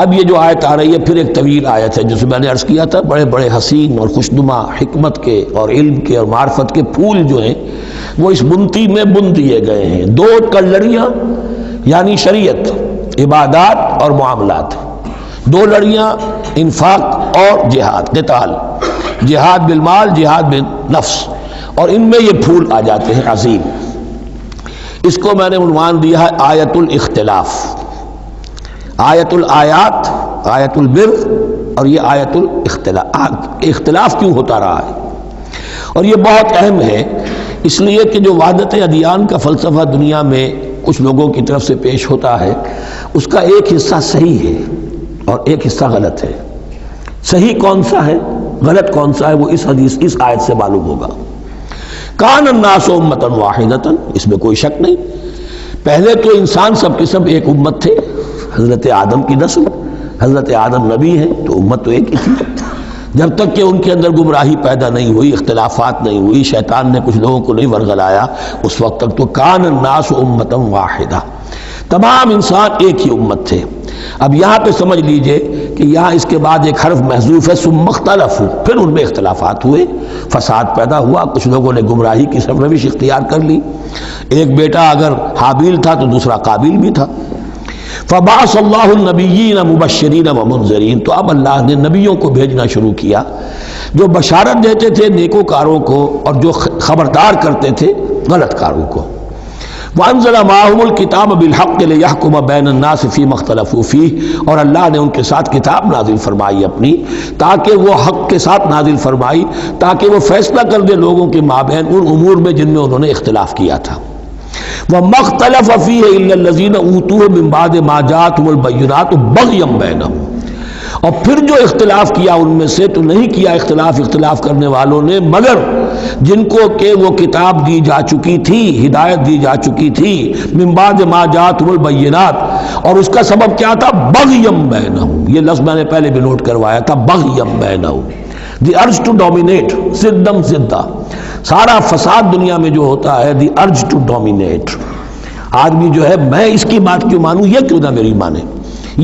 اب یہ جو آیت آ رہی ہے پھر ایک طویل آیت ہے، جسے میں نے عرض کیا تھا بڑے بڑے حسین اور خوشنما حکمت کے اور علم کے اور معرفت کے پھول جو ہیں وہ اس بنتی میں بن دیے گئے ہیں۔ دو کلڑیاں یعنی شریعت، عبادات اور معاملات، دو لڑیاں انفاق اور جہاد، قتال، جہاد بالمال، جہاد بالنفس، اور ان میں یہ پھول آ جاتے ہیں عظیم۔ اس کو میں نے عنوان دیا ہے آیت الاختلاف، آیت الآیات، آیت البر، اور یہ آیت الاختلاف۔ اختلاف کیوں ہوتا رہا ہے؟ اور یہ بہت اہم ہے، اس لیے کہ جو وحدت ادیان کا فلسفہ دنیا میں کچھ لوگوں کی طرف سے پیش ہوتا ہے، اس کا ایک حصہ صحیح ہے اور ایک حصہ غلط ہے۔ صحیح کون سا ہے، غلط کون سا ہے، وہ اس حدیث، اس آیت سے معلوم ہوگا۔ کان الناس امۃ واحدۃ، اس میں کوئی شک نہیں، پہلے تو انسان سب کے سب ایک امت تھے، حضرت آدم کی نسل، حضرت آدم نبی ہیں تو امت تو ایک ہی تھی، جب تک کہ ان کے اندر گمراہی پیدا نہیں ہوئی، اختلافات نہیں ہوئی، شیطان نے کچھ لوگوں کو نہیں ورگلایا، اس وقت تک تو کان الناس امۃ واحدہ، تمام انسان ایک ہی امت تھے۔ اب یہاں پہ سمجھ لیجئے کہ یہاں اس کے بعد ایک حرف محذوف ہے، ثم اختلفوا، پھر ان میں اختلافات ہوئے، فساد پیدا ہوا، کچھ لوگوں نے گمراہی کی سرنوشت اختیار کر لی، ایک بیٹا اگر حابیل تھا تو دوسرا قابیل بھی تھا۔ فبعث اللہ النبیین مبشرین ومنذرین، تو اب اللہ نے نبیوں کو بھیجنا شروع کیا جو بشارت دیتے تھے نیکوکاروں کو اور جو خبردار کرتے تھے غلط کاروں کو۔ وانزل معهم الکتاب بالحق لیحکم بین الناس فیما اختلفوا فیہ، اور اللہ نے ان کے ساتھ کتاب نازل فرمائی اپنی، تاکہ وہ حق کے ساتھ نازل فرمائی، تاکہ وہ فیصلہ کر دے لوگوں کے مابین ان امور میں جن میں انہوں نے اختلاف کیا تھا۔ وَمَا اخْتَلَفَ فِيهِ إِلَّا الَّذِينَ أُوتُوهُ مِن بَعْدِ مَا جَاءَتْهُمُ الْبَيِّنَاتُ بَغْيًا بَيْنَهُمْ، اور پھر جو اختلاف کیا ان میں سے تو نہیں کیا اختلاف کرنے والوں نے مگر جن کو کہ وہ کتاب دی جا چکی تھی، ہدایت دی جا چکی تھی، من بعد ما جاءتهم البینات، اور اس کا سبب کیا تھا، بغیم بینہم، یہ لفظ میں نے پہلے بھی نوٹ کروایا تھا، بغیم بینہم، دی ارج ٹو ڈومینیٹ، زدم زدہ، سارا فساد دنیا میں جو ہوتا ہے دی ارج ٹو ڈومینیٹ، آدمی جو ہے میں اس کی بات کیوں مانوں، یہ کیوں نہ میری مانے،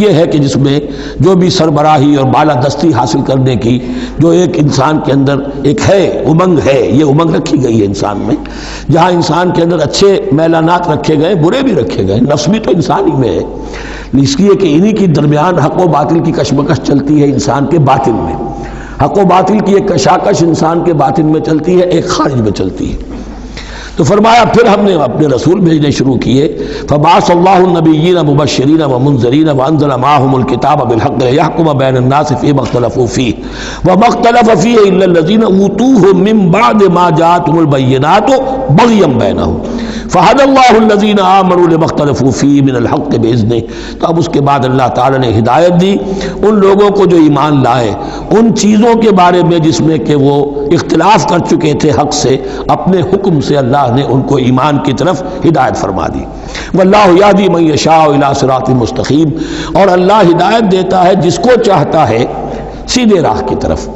یہ ہے کہ جس میں جو بھی سربراہی اور بالادستی حاصل کرنے کی جو ایک انسان کے اندر ایک ہے، امنگ ہے، یہ امنگ رکھی گئی ہے انسان میں، جہاں انسان کے اندر اچھے میلانات رکھے گئے، برے بھی رکھے گئے، نفس بھی تو انسان ہی میں ہے، اس لیے کہ انہی کی درمیان حق و باطل کی کشمکش چلتی ہے انسان کے باطن میں، حق و باطل کی ایک کشاکش انسان کے باطن میں چلتی ہے، ایک خارج میں چلتی ہے۔ تو فرمایا پھر ہم نے اپنے رسول بھیجنے شروع کیے، فبعث اللہ النبیین مبشرین ومنذرین وانزل معهم الکتاب بالحق لیحکم بین الناس فیما اختلفوا فیہ وما اختلف فیہ الا الذین اوتوہ من بعد ما جاءتهم البینات بغیا بینہم فہدی اللہ الذین آمنوا لما اختلفوا فیہ من الحق باذنہ، تو اب اس کے بعد اللہ تعالی نے ہدایت دی ان لوگوں کو جو ایمان لائے ان چیزوں کے بارے میں جس میں کہ وہ اختلاف کر چکے تھے حق سے، اپنے حکم سے اللہ نے ان کو ایمان کی طرف ہدایت فرما دی۔ واللہ یہدی من یشاء الی صراط مستقیم، اور اللہ ہدایت دیتا ہے جس کو چاہتا ہے سیدھے راہ کی طرف۔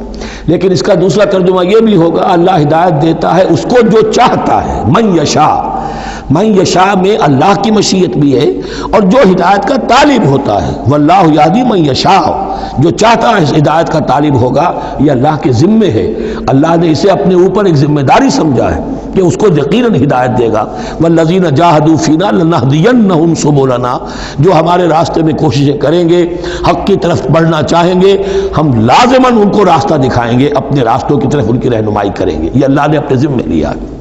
لیکن اس کا دوسرا ترجمہ یہ بھی ہوگا اللہ ہدایت دیتا ہے اس کو جو چاہتا ہے، من یشاء، من یشاء میں اللہ کی مشیت بھی ہے اور جو ہدایت کا طالب ہوتا ہے، واللہ یہدی من یشاء، جو چاہتا ہے ہدایت کا طالب ہوگا، یہ اللہ کے ذمے ہے، اللہ نے اسے اپنے اوپر ایک ذمہ داری سمجھا ہے کہ اس کو یقیناً ہدایت دے گا۔ والذین جاہدوا فینا لنہدینہم سبلنا، جو ہمارے راستے میں کوششیں کریں گے، حق کی طرف بڑھنا چاہیں گے، ہم لازماً ان کو راستہ دکھائیں گے، اپنے راستوں کی طرف ان کی رہنمائی کریں گے، یہ اللہ نے اپنے ذمے لیا ہے۔